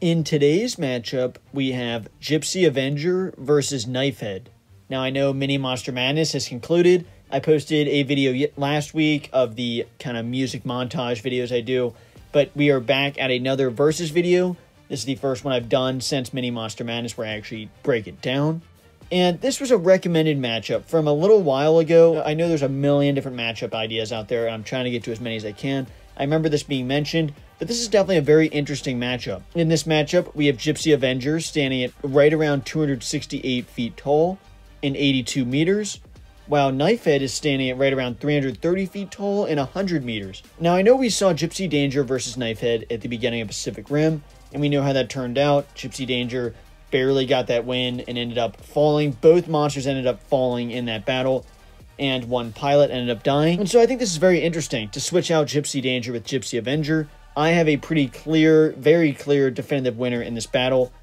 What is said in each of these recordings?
In today's matchup, we have Gipsy Avenger versus Knifehead. Now, I know Mini Monster Madness has concluded. I posted a video last week of the kind of music montage videos I do, but we are back at another versus video. This is the first one I've done since Mini Monster Madness where I actually break it down. And this was a recommended matchup from a little while ago. I know there's a million different matchup ideas out there, and I'm trying to get to as many as I can. I remember this being mentioned, but this is definitely a very interesting matchup. In this matchup, we have Gipsy Avenger standing at right around 268 feet tall and 82 meters, while Knifehead is standing at right around 330 feet tall and 100 meters. Now, I know we saw Gipsy Danger versus Knifehead at the beginning of Pacific Rim, and we know how that turned out. Gipsy Danger barely got that win and ended up falling. Both monsters ended up falling in that battle, and one pilot ended up dying. And so I think this is very interesting to switch out Gipsy Danger with Gipsy Avenger. I have a pretty clear, very clear, definitive winner in this battle,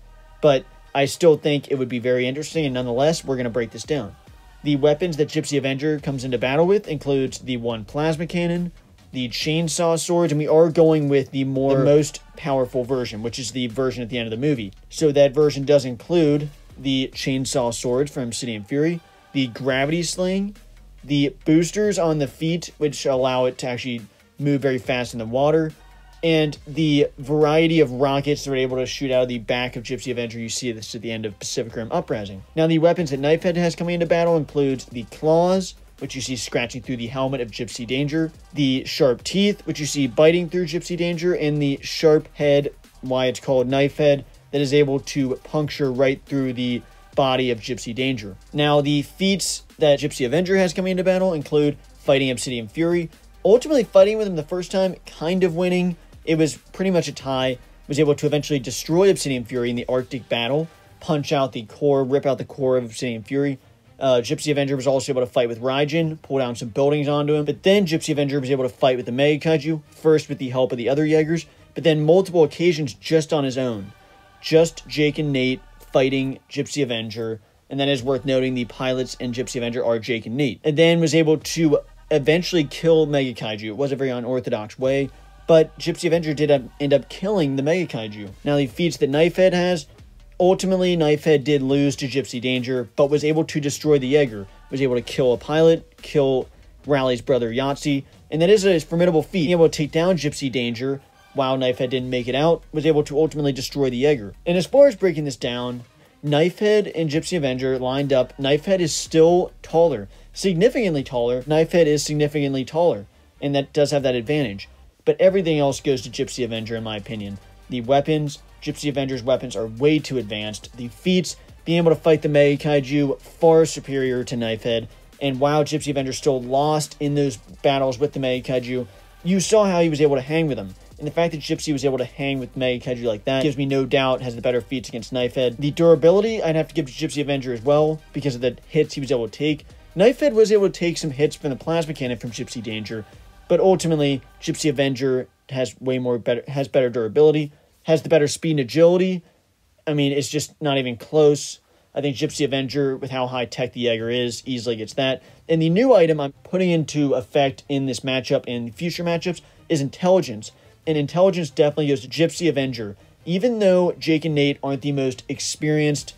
but I still think it would be very interesting, and nonetheless, we're going to break this down. The weapons that Gipsy Avenger comes into battle with includes the one plasma cannon, the chainsaw swords, and we are going with the most powerful version, which is the version at the end of the movie. So that version does include the chainsaw swords from City and Fury, the gravity sling, the boosters on the feet, which allow it to actually move very fast in the water, and the variety of rockets that are able to shoot out of the back of Gipsy Avenger. You see this at the end of Pacific Rim Uprising. Now, the weapons that Knifehead has coming into battle includes the claws, which you see scratching through the helmet of Gipsy Danger, the sharp teeth, which you see biting through Gipsy Danger, and the sharp head, why it's called Knifehead, that is able to puncture right through the body of Gipsy Danger. Now, the feats that Gipsy Avenger has coming into battle include fighting Obsidian Fury, ultimately fighting with him the first time, kind of winning. It was pretty much a tie. Was able to eventually destroy Obsidian Fury in the Arctic battle, punch out the core, rip out the core of Obsidian Fury. Gipsy Avenger was also able to fight with Raijin, pull down some buildings onto him, but then Gipsy Avenger was able to fight with the Mega Kaiju, first with the help of the other Jaegers, but then multiple occasions just on his own. Just Jake and Nate fighting Gipsy Avenger, and that is worth noting the pilots in Gipsy Avenger are Jake and Nate. And then was able to eventually kill Mega Kaiju. It was a very unorthodox way, but Gipsy Avenger did end up killing the Mega Kaiju. Now, the feats that Knifehead has, ultimately Knifehead did lose to Gipsy Danger, but was able to destroy the Jaeger, was able to kill a pilot, kill Raleig's brother Yahtzee, and that is a formidable feat. Being able to take down Gipsy Danger, while Knifehead didn't make it out, was able to ultimately destroy the Jaeger. And as far as breaking this down, Knifehead and Gipsy Avenger lined up. Knifehead is still taller, significantly taller. Knifehead is significantly taller, and that does have that advantage. But everything else goes to Gipsy Avenger, in my opinion. The weapons, Gipsy Avenger's weapons are way too advanced. The feats, being able to fight the Mega Kaiju, far superior to Knifehead. And while Gipsy Avenger still lost in those battles with the Mega Kaiju, you saw how he was able to hang with them. And the fact that Gipsy was able to hang with Mega Kaiju like that gives me no doubt has the better feats against Knifehead. The durability, I'd have to give to Gipsy Avenger as well, because of the hits he was able to take. Knifehead was able to take some hits from the plasma cannon from Gipsy Danger, but ultimately, Gipsy Avenger has better durability, has the better speed and agility. I mean, it's just not even close. I think Gipsy Avenger, with how high-tech the Jaeger is, easily gets that. And the new item I'm putting into effect in this matchup and future matchups is Intelligence. And Intelligence definitely goes to Gipsy Avenger. Even though Jake and Nate aren't the most experienced,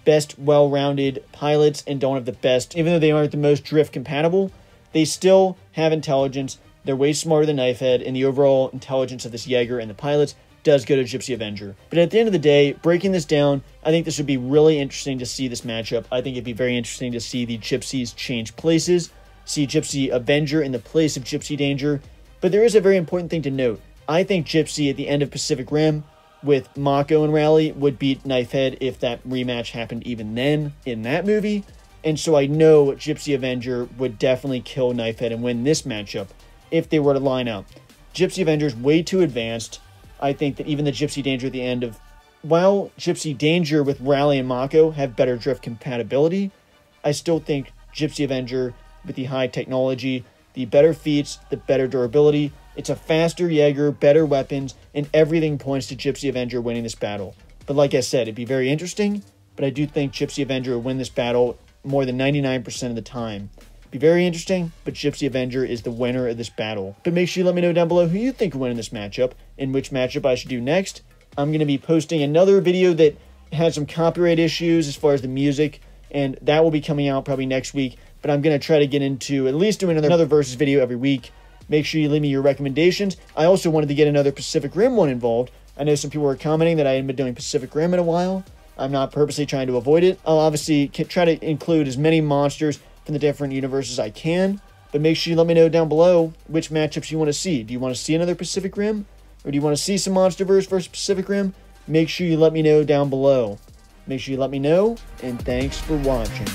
best, well-rounded pilots and don't have the best, even though they aren't the most drift compatible, they still have intelligence. They're way smarter than Knifehead, and the overall intelligence of this Jaeger and the pilots does go to Gipsy Avenger. But at the end of the day, breaking this down, I think this would be really interesting to see this matchup. I think it'd be very interesting to see the Gypsies change places, see Gipsy Avenger in the place of Gipsy Danger. But there is a very important thing to note. I think Gipsy at the end of Pacific Rim with Mako and Raleigh would beat Knifehead if that rematch happened even then in that movie. And so I know Gipsy Avenger would definitely kill Knifehead and win this matchup if they were to line up. Gipsy Avenger is way too advanced. I think that even the Gipsy Danger at the end of... While Gipsy Danger with Raleigh and Mako have better drift compatibility, I still think Gipsy Avenger with the high technology, the better feats, the better durability, it's a faster Jaeger, better weapons, and everything points to Gipsy Avenger winning this battle. But like I said, it'd be very interesting, but I do think Gipsy Avenger will win this battle more than 99% of the time. Be very interesting, but Gipsy Avenger is the winner of this battle. But make sure you let me know down below who you think will win in this matchup, and which matchup I should do next. I'm going to be posting another video that has some copyright issues as far as the music, and that will be coming out probably next week. But I'm going to try to get into at least doing another versus video every week. Make sure you leave me your recommendations. I also wanted to get another Pacific Rim one involved. I know some people were commenting that I hadn't been doing Pacific Rim in a while. I'm not purposely trying to avoid it. I'll obviously try to include as many monsters from the different universes I can. But make sure you let me know down below which matchups you want to see. Do you want to see another Pacific Rim? Or do you want to see some Monsterverse versus Pacific Rim? Make sure you let me know down below. Make sure you let me know, and thanks for watching.